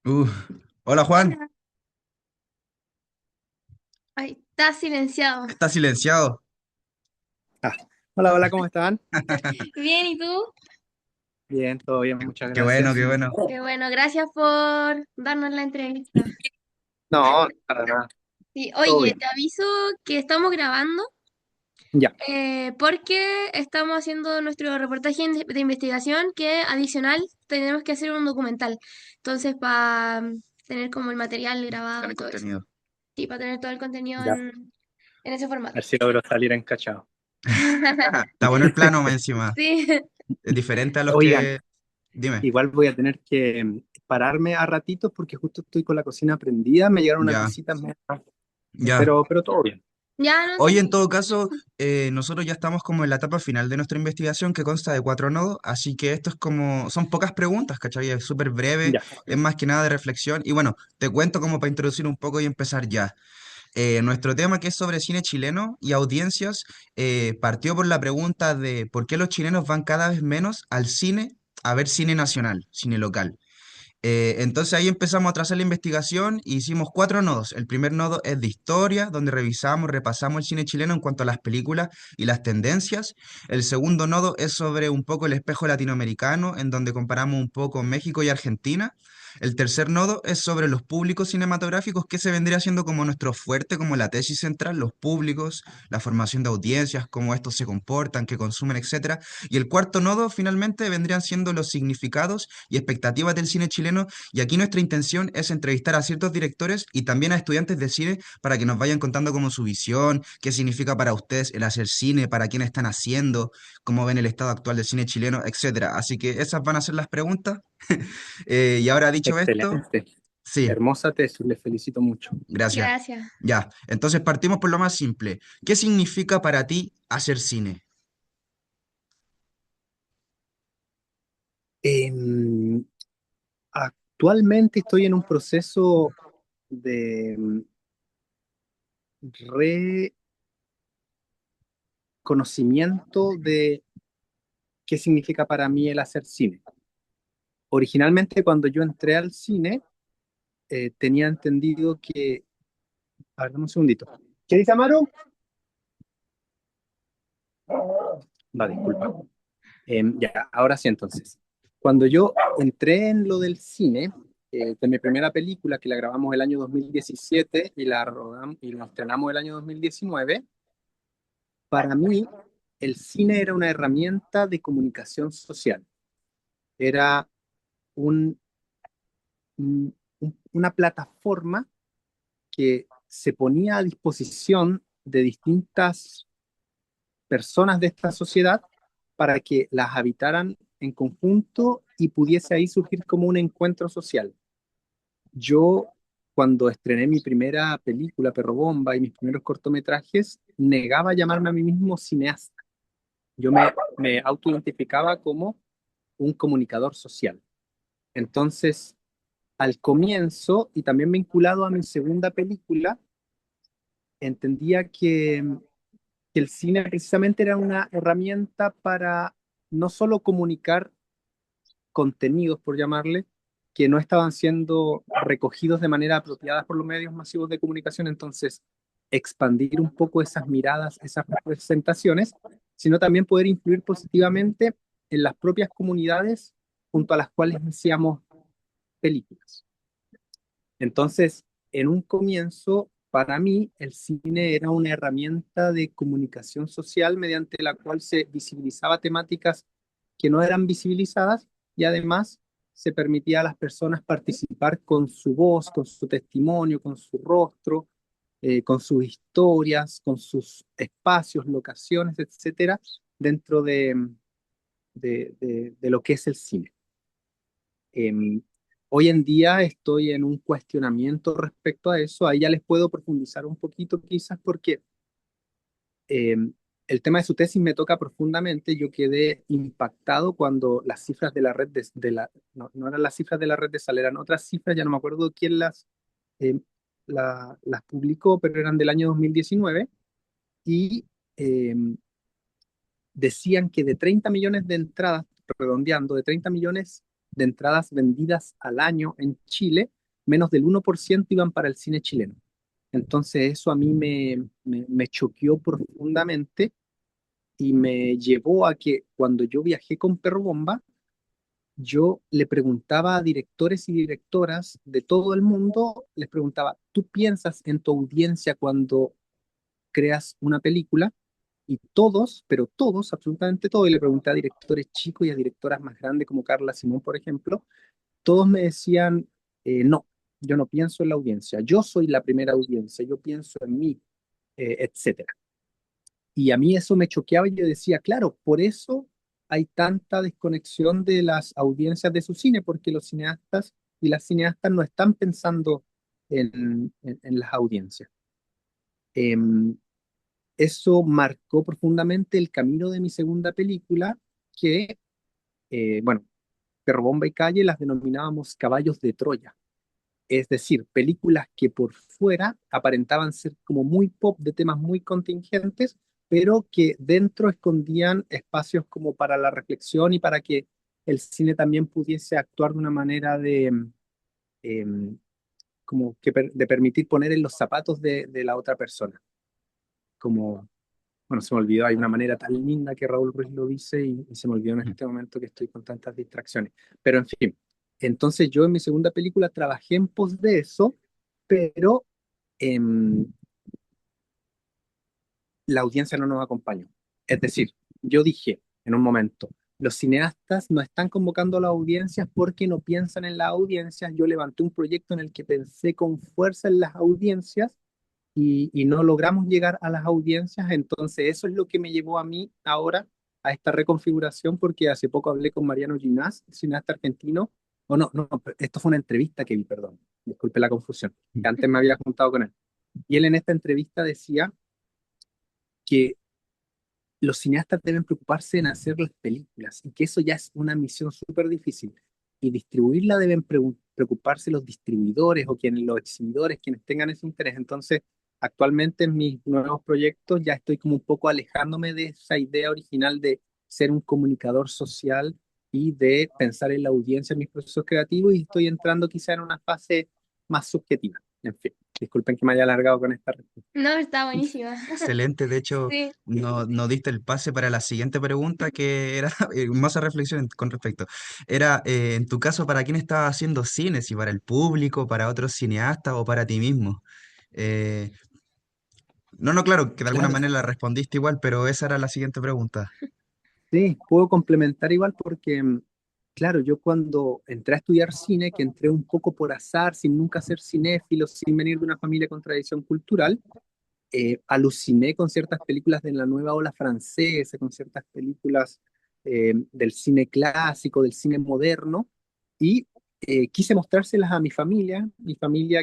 Uh, Hola Juan, Hola. Ay, está silenciado. está silenciado. Ah, hola, hola, ¿cómo están? Bien, ¿y tú? Bien, todo bien, muchas Qué bueno, gracias. qué bueno. Qué bueno, gracias por darnos la entrevista. No, para nada, Sí, todo oye, bien. te aviso que estamos grabando Ya, porque estamos haciendo nuestro reportaje de investigación que adicional tenemos que hacer un documental. Entonces, para tener como el material grabado Dale y todo eso. contenido. Sí, para tener todo el contenido ya, a en ese formato. ver si logro salir encachado. Está bueno el plano más encima. Sí, Es diferente a los Oigan, que... Dime. igual voy a tener que pararme a ratitos porque justo estoy con la cocina prendida, me llegaron unas Ya, visitas, ya. pero todo bien. ya no sé. Hoy en todo caso, nosotros ya estamos como en la etapa final de nuestra investigación que consta de 4 nodos, así que esto es como, son pocas preguntas, ¿cachai? Es súper breve, Ya, es más que nada de reflexión. Y bueno, te cuento como para introducir un poco y empezar ya. Nuestro tema, que es sobre cine chileno y audiencias, partió por la pregunta de por qué los chilenos van cada vez menos al cine a ver cine nacional, cine local. Entonces ahí empezamos a trazar la investigación e hicimos 4 nodos. El primer nodo es de historia, donde revisamos, repasamos el cine chileno en cuanto a las películas y las tendencias. El segundo nodo es sobre un poco el espejo latinoamericano, en donde comparamos un poco México y Argentina. El tercer nodo es sobre los públicos cinematográficos, que se vendría siendo como nuestro fuerte, como la tesis central, los públicos, la formación de audiencias, cómo estos se comportan, qué consumen, etcétera. Y el cuarto nodo finalmente vendrían siendo los significados y expectativas del cine chileno, y aquí nuestra intención es entrevistar a ciertos directores y también a estudiantes de cine para que nos vayan contando como su visión, qué significa para ustedes el hacer cine, para quién están haciendo, cómo ven el estado actual del cine chileno, etcétera. Así que esas van a ser las preguntas. Y ahora dicho esto, excelente. sí, Hermosa tesis, les felicito mucho. gracias. Gracias. Ya, entonces partimos por lo más simple. ¿Qué significa para ti hacer cine? Em, Actualmente estoy en un proceso de reconocimiento de qué significa para mí el hacer cine. Originalmente, cuando yo entré al cine, tenía entendido que... A ver, dame un segundito. ¿Qué dice Amaru? Va, disculpa. Ya, ahora sí entonces. Cuando yo entré en lo del cine, de mi primera película, que la grabamos el año 2017 y la rodamos y la estrenamos el año 2019, para mí el cine era una herramienta de comunicación social. Era un, una plataforma que se ponía a disposición de distintas personas de esta sociedad para que las habitaran en conjunto y pudiese ahí surgir como un encuentro social. Yo, cuando estrené mi primera película, Perro Bomba, y mis primeros cortometrajes, negaba llamarme a mí mismo cineasta. Me autoidentificaba como un comunicador social. Entonces, al comienzo, y también vinculado a mi segunda película, entendía que el cine precisamente era una herramienta para no solo comunicar contenidos, por llamarle, que no estaban siendo recogidos de manera apropiada por los medios masivos de comunicación, entonces expandir un poco esas miradas, esas representaciones, sino también poder influir positivamente en las propias comunidades junto a las cuales hacíamos películas. Entonces, en un comienzo, para mí, el cine era una herramienta de comunicación social mediante la cual se visibilizaba temáticas que no eran visibilizadas y además se permitía a las personas participar con su voz, con su testimonio, con su rostro, con sus historias, con sus espacios, locaciones, etcétera, dentro de lo que es el cine. Em, Hoy en día estoy en un cuestionamiento respecto a eso. Ahí ya les puedo profundizar un poquito quizás porque el tema de su tesis me toca profundamente. Yo quedé impactado cuando las cifras de la red no, no eran las cifras de la red de sal, eran otras cifras, ya no me acuerdo quién em, las publicó, pero eran del año 2019 y em, decían que de 30 millones de entradas, redondeando, de 30 millones de entradas vendidas al año en Chile, menos del 1% iban para el cine chileno. Entonces eso a mí me choqueó profundamente y me llevó a que cuando yo viajé con Perro Bomba, yo le preguntaba a directores y directoras de todo el mundo, les preguntaba, ¿tú piensas en tu audiencia cuando creas una película? Y todos, pero todos, absolutamente todos, y le pregunté a directores chicos y a directoras más grandes como Carla Simón, por ejemplo, todos me decían, no, yo no pienso en la audiencia, yo soy la primera audiencia, yo pienso en mí, etcétera. Y a mí eso me choqueaba y yo decía, claro, por eso hay tanta desconexión de las audiencias de su cine, porque los cineastas y las cineastas no están pensando en las audiencias. Em, Eso marcó profundamente el camino de mi segunda película, que, bueno, Perro Bomba y Calle las denominábamos caballos de Troya. Es decir, películas que por fuera aparentaban ser como muy pop de temas muy contingentes, pero que dentro escondían espacios como para la reflexión y para que el cine también pudiese actuar de una manera em, como que de permitir poner en los zapatos de la otra persona. Como, bueno, se me olvidó, hay una manera tan linda que Raúl Ruiz lo dice y se me olvidó en este momento que estoy con tantas distracciones. Pero en fin, entonces yo en mi segunda película trabajé en pos de eso, pero em, la audiencia no nos acompañó. Es decir, yo dije en un momento, los cineastas no están convocando a las audiencias porque no piensan en las audiencias. Yo levanté un proyecto en el que pensé con fuerza en las audiencias y no logramos llegar a las audiencias. Entonces eso es lo que me llevó a mí ahora a esta reconfiguración, porque hace poco hablé con Mariano Ginás, cineasta argentino, o no, no, esto fue una entrevista que vi, perdón, disculpe la confusión, que antes me había juntado con él. Y él en esta entrevista decía que los cineastas deben preocuparse en hacer las películas y que eso ya es una misión súper difícil. Y distribuirla deben preocuparse los distribuidores o quienes, los exhibidores, quienes tengan ese interés. Entonces, actualmente en mis nuevos proyectos ya estoy como un poco alejándome de esa idea original de ser un comunicador social y de pensar en la audiencia en mis procesos creativos y estoy entrando quizá en una fase más subjetiva. En fin, disculpen que me haya alargado con esta respuesta. No, está buenísima. Excelente, de hecho, Sí. no diste el pase para la siguiente pregunta que era más a reflexión con respecto. Era, en tu caso, ¿para quién estabas haciendo cine? ¿Si para el público, para otros cineastas o para ti mismo? Eh, no, claro, que de alguna Claro. manera la respondiste igual, pero esa era la siguiente pregunta. Sí, puedo complementar igual porque, claro, yo cuando entré a estudiar cine, que entré un poco por azar, sin nunca ser cinéfilo, sin venir de una familia con tradición cultural, aluciné con ciertas películas de la nueva ola francesa, con ciertas películas del cine clásico, del cine moderno, y quise mostrárselas a mi familia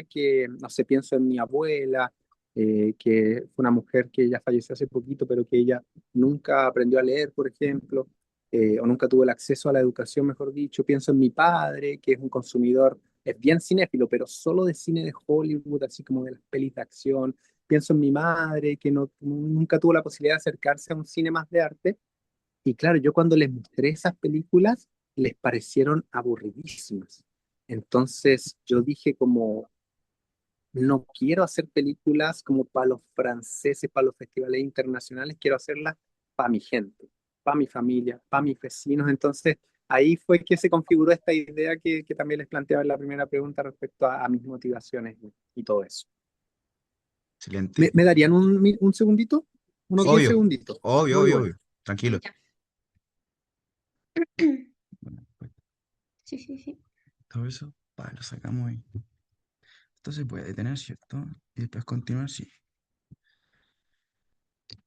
que, no sé, pienso en mi abuela, que fue una mujer que ya falleció hace poquito, pero que ella nunca aprendió a leer, por ejemplo, o nunca tuvo el acceso a la educación, mejor dicho. Pienso en mi padre, que es un consumidor, es bien cinéfilo, pero solo de cine de Hollywood, así como de las pelis de acción. Pienso en mi madre, que nunca tuvo la posibilidad de acercarse a un cine más de arte. Y claro, yo cuando les mostré esas películas, les parecieron aburridísimas. Entonces yo dije como, no quiero hacer películas como para los franceses, para los festivales internacionales, quiero hacerlas para mi gente, para mi familia, para mis vecinos. Entonces ahí fue que se configuró esta idea que también les planteaba en la primera pregunta respecto a mis motivaciones y todo eso. ¿Me, Excelente. me darían un segundito? Unos 10 Obvio, segunditos. obvio, Muy obvio, bueno. obvio. Tranquilo. Ya. Bueno, pues Sí, sí, sí. todo eso, lo sacamos ahí. Esto se puede detener, ¿cierto? Y después continuar, sí.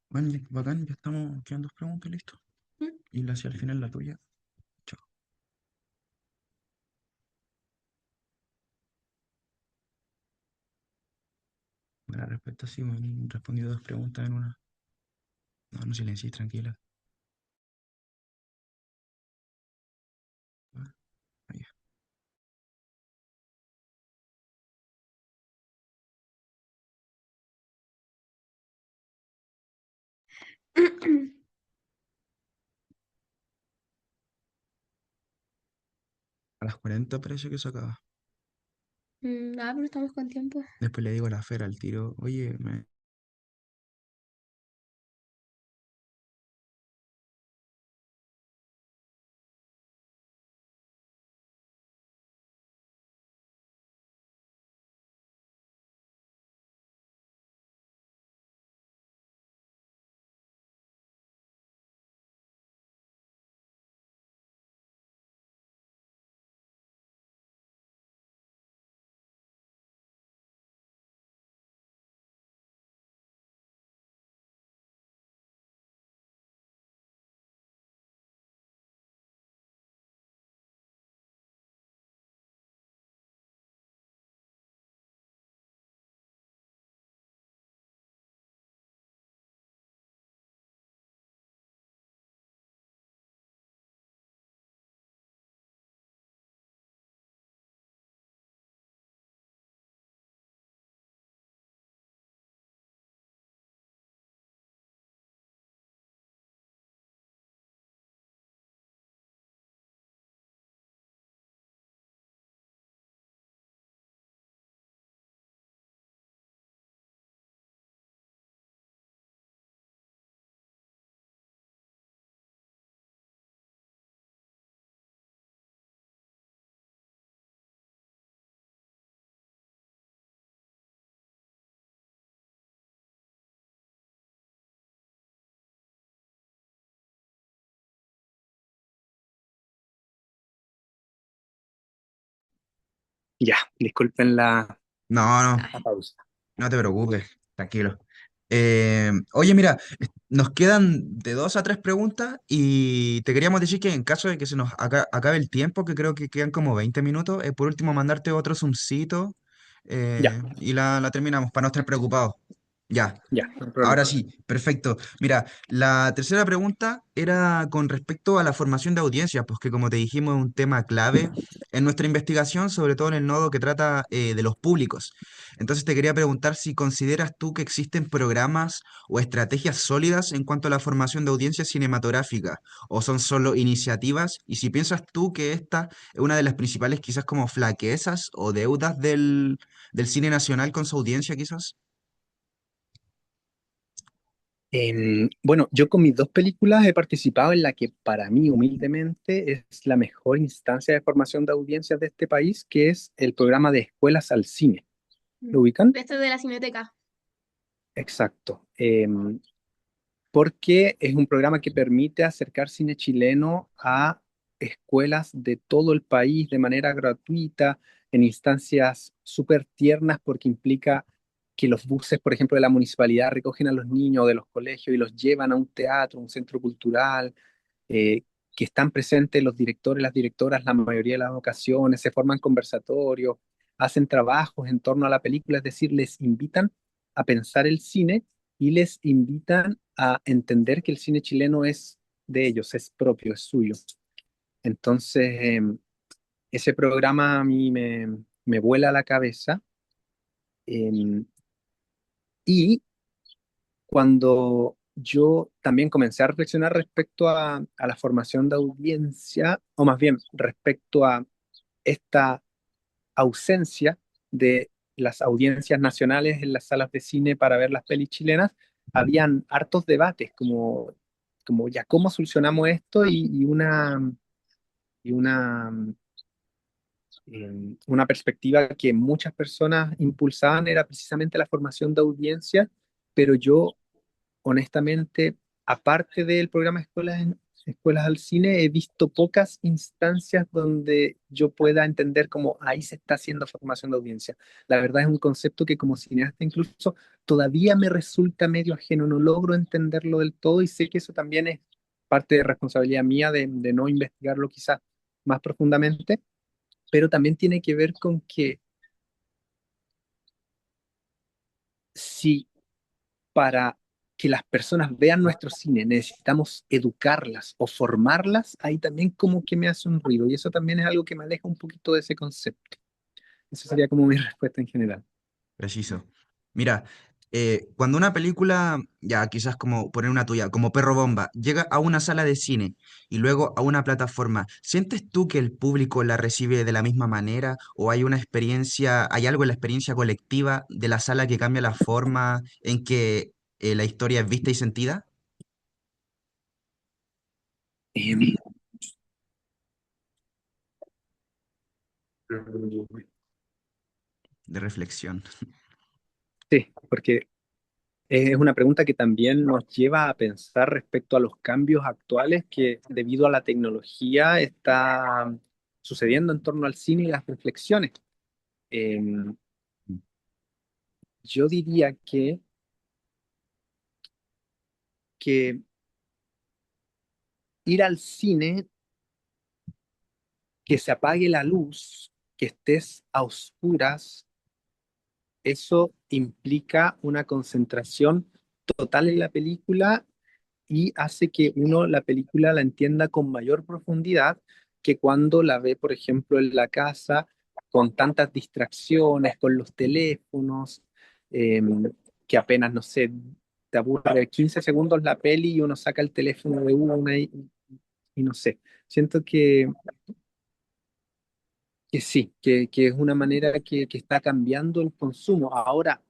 Bueno, bacán, ya estamos, quedan dos preguntas, listo. Mm. Y la hacia al final la tuya. Chao. Buena respuesta, sí, bueno, respondido dos preguntas en una. No, no silencies, tranquila. Ah, ahí. A las 40 parece que se acaba. Pero estamos con tiempo. Después le digo a la Fera al tiro, oye, Ya, disculpen no, no, la pausa. no te preocupes, tranquilo. Oye, mira, nos quedan de 2 a 3 preguntas y te queríamos decir que en caso de que se nos acabe el tiempo, que creo que quedan como 20 minutos, por último mandarte otro zoomcito Ya, y la terminamos para no estar preocupados. Ya. ya, no hay Ahora problema. sí, perfecto. Mira, la tercera pregunta era con respecto a la formación de audiencias, pues que como te dijimos es un tema clave en nuestra investigación, sobre todo en el nodo que trata de los públicos. Entonces te quería preguntar si consideras tú que existen programas o estrategias sólidas en cuanto a la formación de audiencias cinematográficas, o son solo iniciativas, y si piensas tú que esta es una de las principales quizás como flaquezas o deudas del cine nacional con su audiencia quizás. Bueno, yo con mis dos películas he participado en la que para mí humildemente es la mejor instancia de formación de audiencias de este país, que es el programa de escuelas al cine. ¿Lo ubican? Este es de la Cineteca. Exacto. Porque es un programa que permite acercar cine chileno a escuelas de todo el país de manera gratuita, en instancias súper tiernas, porque implica que los buses, por ejemplo, de la municipalidad recogen a los niños de los colegios y los llevan a un teatro, un centro cultural, eh, que están presentes los directores, las directoras la mayoría de las ocasiones, se forman conversatorios, hacen trabajos en torno a la película, es decir, les invitan a pensar el cine y les invitan a entender que el cine chileno es de ellos, es propio, es suyo. Entonces, ese programa a mí me vuela la cabeza, em, y cuando yo también comencé a reflexionar respecto a la formación de audiencia, o más bien respecto a esta ausencia de las audiencias nacionales en las salas de cine para ver las pelis chilenas, habían hartos debates como ya cómo solucionamos esto y una perspectiva que muchas personas impulsaban era precisamente la formación de audiencias, pero yo honestamente, aparte del programa Escuelas al Cine, he visto pocas instancias donde yo pueda entender cómo ahí se está haciendo formación de audiencia. La verdad es un concepto que como cineasta incluso todavía me resulta medio ajeno, no logro entenderlo del todo y sé que eso también es parte de responsabilidad mía de no investigarlo quizás más profundamente, pero también tiene que ver con que si para que las personas vean nuestro cine, necesitamos educarlas o formarlas, ahí también como que me hace un ruido y eso también es algo que me aleja un poquito de ese concepto. Esa sería como mi respuesta en general. Preciso. Mira. Cuando una película, ya quizás como poner una tuya, como Perro Bomba, llega a una sala de cine y luego a una plataforma, ¿sientes tú que el público la recibe de la misma manera o hay una experiencia, hay algo en la experiencia colectiva de la sala que cambia la forma en que la historia es vista y sentida? Em, De reflexión. sí, porque es una pregunta que también nos lleva a pensar respecto a los cambios actuales que debido a la tecnología está sucediendo en torno al cine y las reflexiones. Em, yo diría que ir al cine, que se apague la luz, que estés a oscuras, eso implica una concentración total en la película y hace que uno la película la entienda con mayor profundidad que cuando la ve, por ejemplo, en la casa con tantas distracciones, con los teléfonos, eh, que apenas, no sé, te aburre 15 segundos la peli y uno saca el teléfono de una y no sé. Siento que sí, que es una manera que está cambiando el consumo. Ahora,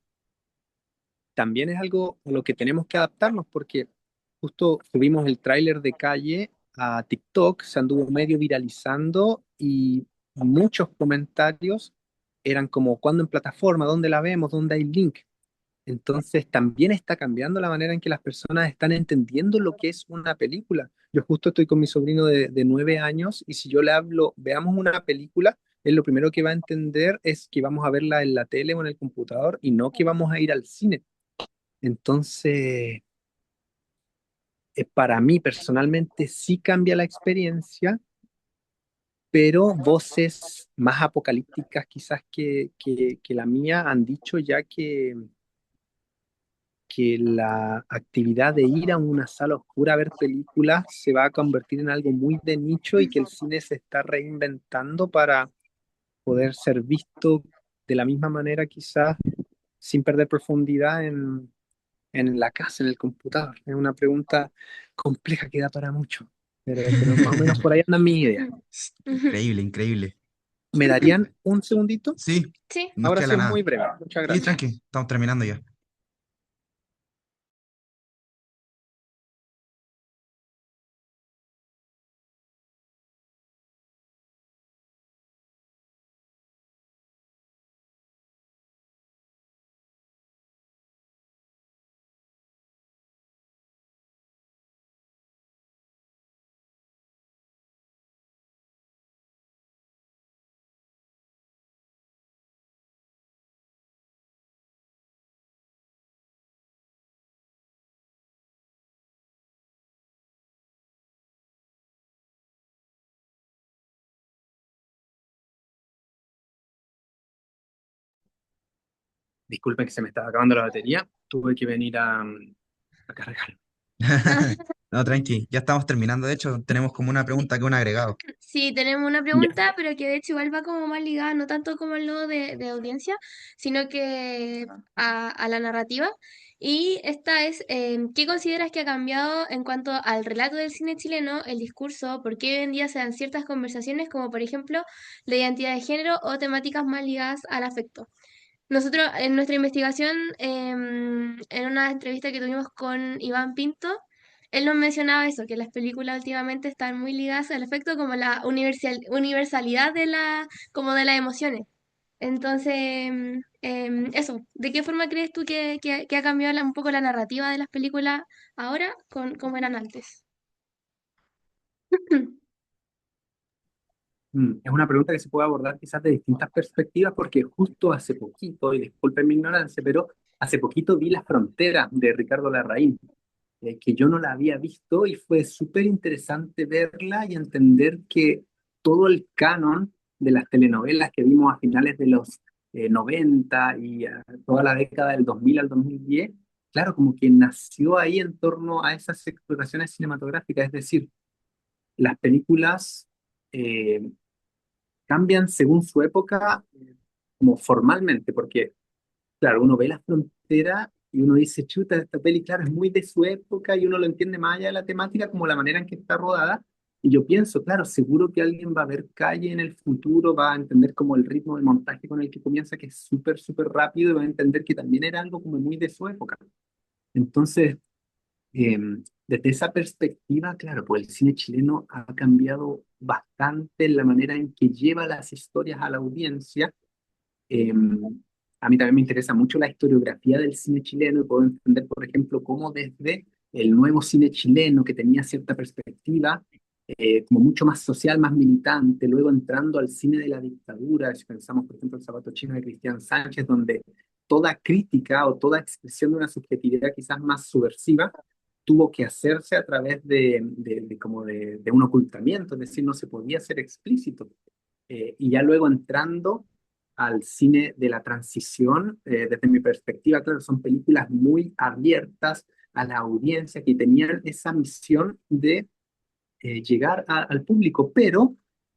también es algo a lo que tenemos que adaptarnos porque justo subimos el tráiler de Calle a TikTok, se anduvo medio viralizando y muchos comentarios eran como, ¿cuándo en plataforma? ¿Dónde la vemos? ¿Dónde hay link? Entonces también está cambiando la manera en que las personas están entendiendo lo que es una película. Yo justo estoy con mi sobrino de 9 años y si yo le hablo, veamos una película, él lo primero que va a entender es que vamos a verla en la tele o en el computador y no que vamos a ir al cine. Entonces, para mí personalmente sí cambia la experiencia, pero voces más apocalípticas quizás que la mía han dicho ya que la actividad de ir a una sala oscura a ver películas se va a convertir en algo muy de nicho y que el cine se está reinventando para poder ser visto de la misma manera quizás sin perder profundidad en la casa, en el computador. Es una pregunta compleja que da para mucho, pero más o menos por ahí anda mi idea. Ujú. Increíble, increíble. ¿Me darían un segundito? Sí, Sí. no Ahora queda sí la es nada. muy breve. Muchas Sí, gracias. tranqui, estamos terminando ya. Disculpen que se me estaba acabando la batería. Tuve que venir a cargar. No, tranqui, ya estamos terminando. De hecho, tenemos como una pregunta que un agregado. Sí, tenemos una Ya. pregunta, pero que de hecho igual va como más ligada, no tanto como el nodo de audiencia, sino que a la narrativa. Y esta es, ¿qué consideras que ha cambiado en cuanto al relato del cine chileno, el discurso, por qué hoy en día se dan ciertas conversaciones, como por ejemplo la identidad de género o temáticas más ligadas al afecto? Nosotros en nuestra investigación, en una entrevista que tuvimos con Iván Pinto, él nos mencionaba eso, que las películas últimamente están muy ligadas al efecto como la universalidad de como de las emociones. Entonces, eso, ¿de qué forma crees tú que ha cambiado un poco la narrativa de las películas ahora con como eran antes? Es una pregunta que se puede abordar quizás de distintas perspectivas porque justo hace poquito, y disculpen mi ignorancia, pero hace poquito vi La Frontera de Ricardo Larraín, que yo no la había visto y fue súper interesante verla y entender que todo el canon de las telenovelas que vimos a finales de los 90 y toda la década del 2000 al 2010, claro, como que nació ahí en torno a esas exploraciones cinematográficas, es decir, las películas cambian según su época, como formalmente, porque, claro, uno ve La Frontera y uno dice, chuta, esta peli, claro, es muy de su época y uno lo entiende más allá de la temática como la manera en que está rodada. Y yo pienso, claro, seguro que alguien va a ver Calle en el futuro, va a entender como el ritmo de montaje con el que comienza, que es súper, súper rápido, y va a entender que también era algo como muy de su época. Entonces, desde esa perspectiva, claro, pues el cine chileno ha cambiado bastante en la manera en que lleva las historias a la audiencia. Eh, a mí también me interesa mucho la historiografía del cine chileno y puedo entender, por ejemplo, cómo desde el nuevo cine chileno, que tenía cierta perspectiva, como mucho más social, más militante, luego entrando al cine de la dictadura, si pensamos, por ejemplo, El Zapato Chino de Cristian Sánchez, donde toda crítica o toda expresión de una subjetividad quizás más subversiva tuvo que hacerse a través de un ocultamiento, es decir, no se podía ser explícito. Y ya luego entrando al cine de la transición, desde mi perspectiva, claro, son películas muy abiertas a la audiencia que tenían esa misión de llegar al público, pero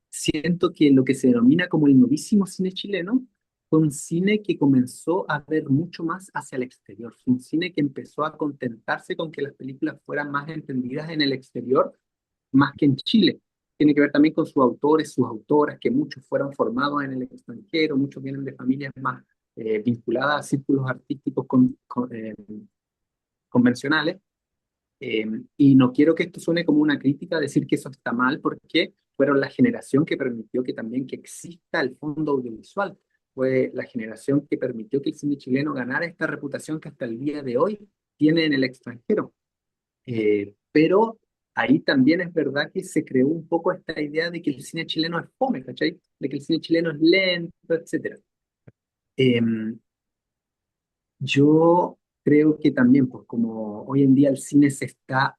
siento que lo que se denomina como el novísimo cine chileno fue un cine que comenzó a ver mucho más hacia el exterior, fue un cine que empezó a contentarse con que las películas fueran más entendidas en el exterior más que en Chile. Tiene que ver también con sus autores, sus autoras, que muchos fueron formados en el extranjero, muchos vienen de familias más vinculadas a círculos artísticos convencionales. Y no quiero que esto suene como una crítica, decir que eso está mal, porque fueron la generación que permitió que también que exista el fondo audiovisual. Fue la generación que permitió que el cine chileno ganara esta reputación que hasta el día de hoy tiene en el extranjero. Pero ahí también es verdad que se creó un poco esta idea de que el cine chileno es fome, ¿cachai? De que el cine chileno es lento, etcétera. Em, yo creo que también, pues como hoy en día el cine está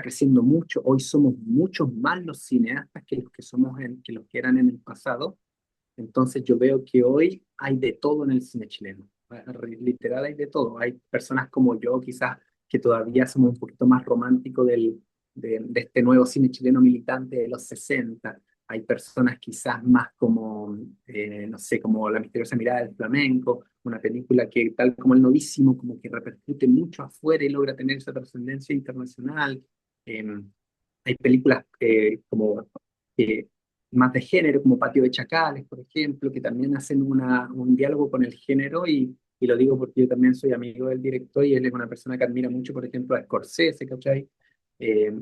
creciendo mucho, hoy somos muchos más los cineastas que los que que los que eran en el pasado. Entonces yo veo que hoy hay de todo en el cine chileno. Literal hay de todo. Hay personas como yo, quizás, que todavía somos un poquito más románticos de este nuevo cine chileno militante de los 60. Hay personas quizás más como, no sé, como La misteriosa mirada del flamenco, una película que, tal como El novísimo, como que repercute mucho afuera y logra tener esa trascendencia internacional. Hay películas como eh, más de género, como Patio de Chacales, por ejemplo, que también hacen un diálogo con el género y lo digo porque yo también soy amigo del director y él es una persona que admira mucho, por ejemplo, a Scorsese, ¿cachai? Eh,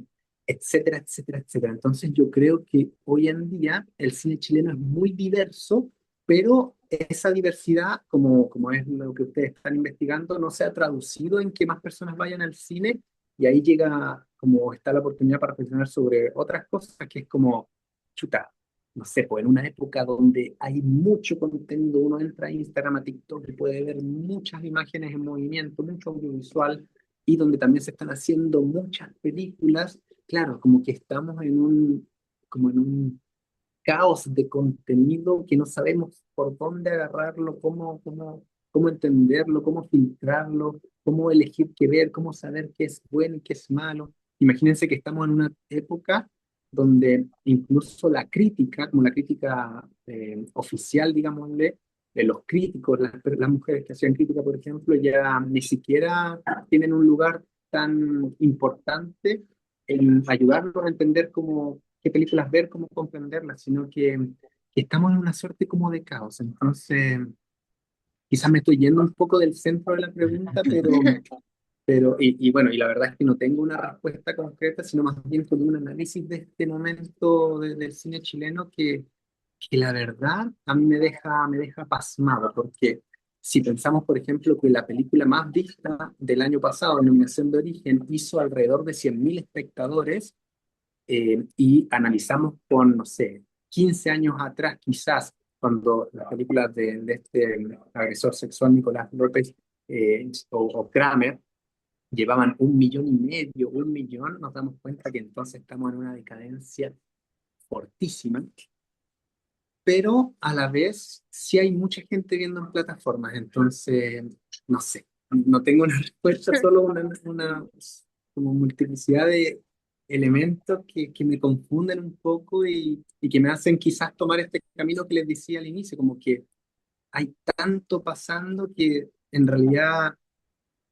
etcétera, etcétera, etcétera. Entonces yo creo que hoy en día el cine chileno es muy diverso, pero esa diversidad, como es lo que ustedes están investigando, no se ha traducido en que más personas vayan al cine y ahí llega, como está la oportunidad para reflexionar sobre otras cosas, que es como, chuta, no sé, pues en una época donde hay mucho contenido, uno entra a Instagram, a TikTok y puede ver muchas imágenes en movimiento, mucho audiovisual, y donde también se están haciendo muchas películas, claro, como que estamos como en un caos de contenido que no sabemos por dónde agarrarlo, cómo entenderlo, cómo filtrarlo, cómo elegir qué ver, cómo saber qué es bueno y qué es malo. Imagínense que estamos en una época donde incluso la crítica, como la crítica oficial, digámosle, de los críticos, las mujeres que hacían crítica, por ejemplo, ya ni siquiera tienen un lugar tan importante en ayudarnos a entender qué películas ver, cómo comprenderlas, sino que estamos en una suerte como de caos. Entonces, quizás me estoy yendo un poco del centro de la pregunta, y bueno, y la verdad es que no tengo una respuesta concreta, sino más bien como un análisis de este momento del cine chileno que la verdad a mí me deja pasmado, porque si pensamos, por ejemplo, que la película más vista del año pasado, Nominación de Origen, hizo alrededor de 100.000 espectadores, y analizamos con, no sé, 15 años atrás, quizás, cuando las películas de este agresor sexual Nicolás López o Kramer llevaban 1,500,000, 1 millón, nos damos cuenta que entonces estamos en una decadencia fortísima, pero a la vez sí hay mucha gente viendo en plataformas, entonces, no sé, no tengo una respuesta, solo una como multiplicidad de elementos que me confunden un poco y que me hacen quizás tomar este camino que les decía al inicio, como que hay tanto pasando que en realidad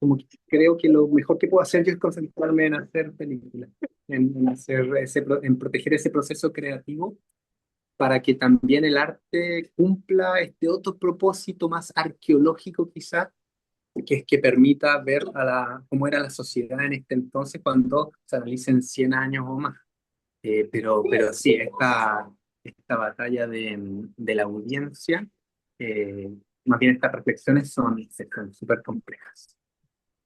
como que creo que lo mejor que puedo hacer yo es concentrarme en hacer películas, en hacer en proteger ese proceso creativo para que también el arte cumpla este otro propósito más arqueológico quizás, que es que permita ver cómo era la sociedad en este entonces cuando se analicen 100 años o más. Pero sí, esta batalla de la audiencia, eh, más bien estas reflexiones son súper complejas.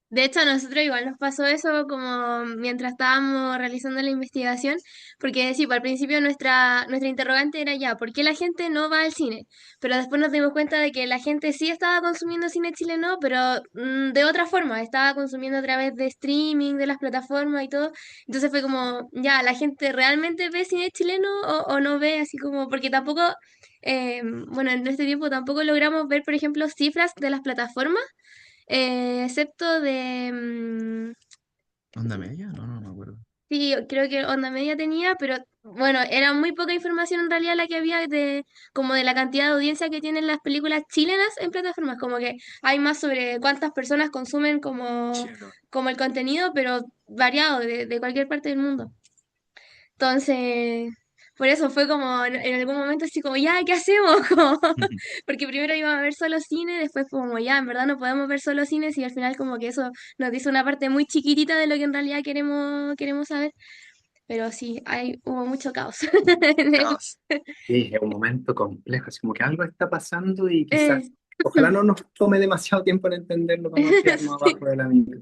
De hecho, a nosotros igual nos pasó eso como mientras estábamos realizando la investigación, porque sí, pues, al principio nuestra interrogante era ya, ¿por qué la gente no va al cine? Pero después nos dimos cuenta de que la gente sí estaba consumiendo cine chileno, pero de otra forma, estaba consumiendo a través de streaming, de las plataformas y todo. Entonces fue como, ya, ¿la gente realmente ve cine chileno o no ve así como, porque tampoco, bueno, en este tiempo tampoco logramos ver, por ejemplo, cifras de las plataformas? Excepto de... ¿Onda media? No, no me acuerdo. sí, creo que Onda Media tenía, pero bueno, era muy poca información en realidad la que había de como de la cantidad de audiencia que tienen las películas chilenas en plataformas, como que hay más sobre cuántas personas consumen como el contenido, pero variado de cualquier parte del mundo. Entonces, por eso fue como en algún momento así como, ya, ¿qué hacemos? Como, porque primero íbamos a ver solo cine, después como, ya, en verdad no podemos ver solo cines y al final como que eso nos dice una parte muy chiquitita de lo que en realidad queremos saber. Pero sí, hubo mucho caos en el... Caos. Sí, es un momento complejo, así como que algo está pasando y quizás, eh, ojalá no nos tome demasiado tiempo en entenderlo para no quedarnos sí, abajo de la micro.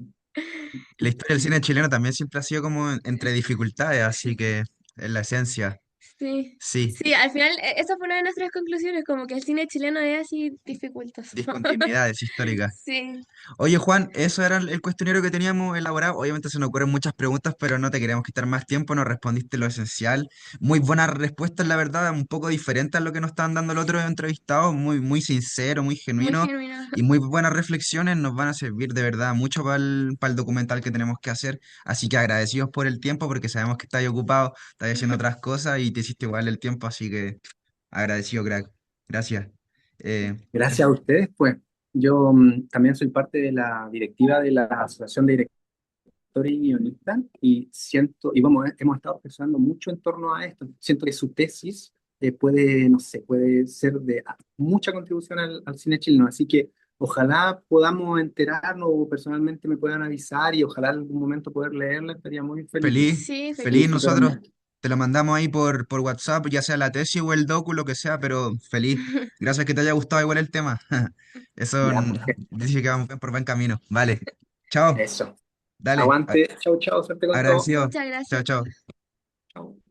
La historia del cine chileno también siempre ha sido como entre dificultades, así que es la esencia. sí. Sí, Sí, al final esa fue una de nuestras conclusiones, como que el cine chileno es así dificultoso. discontinuidades históricas. Sí. Oye, Juan, eso era el cuestionario que teníamos elaborado. Obviamente se nos ocurren muchas preguntas, pero no te queremos quitar más tiempo, nos respondiste lo esencial. Muy buenas respuestas, la verdad, un poco diferentes a lo que nos estaban dando los otros entrevistados, muy, muy sincero, muy Muy genuino genuino. y muy buenas reflexiones. Nos van a servir de verdad mucho para el documental que tenemos que hacer. Así que agradecidos por el tiempo, porque sabemos que estás ocupado, estás haciendo otras cosas y te hiciste igual el tiempo, así que agradecido, crack. Gracias. Gracias a ustedes, pues yo también soy parte de la directiva de la Asociación de Directores y Guionistas y siento, y bueno, hemos estado pensando mucho en torno a esto. Siento que su tesis puede, no sé, puede ser de mucha contribución al cine chileno, así que ojalá podamos enterarnos o personalmente me puedan avisar y ojalá en algún momento poder leerla, estaría muy feliz. Feliz, Sí, Sí, feliz feliz. súper nosotros. honesto. Te lo mandamos ahí por WhatsApp, ya sea la tesis o el docu, lo que sea, pero feliz. Gracias que te haya gustado igual el tema. Eso Ya, porque dice que vamos por buen camino. Vale. Chao. eso. Dale. Aguante, chau, chau, suerte con todo. Agradecido. Muchas Chao, gracias. chao. Chau.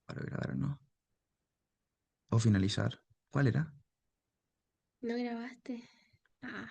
Para grabar, ¿no? O finalizar. ¿Cuál era? ¿No grabaste? Ah.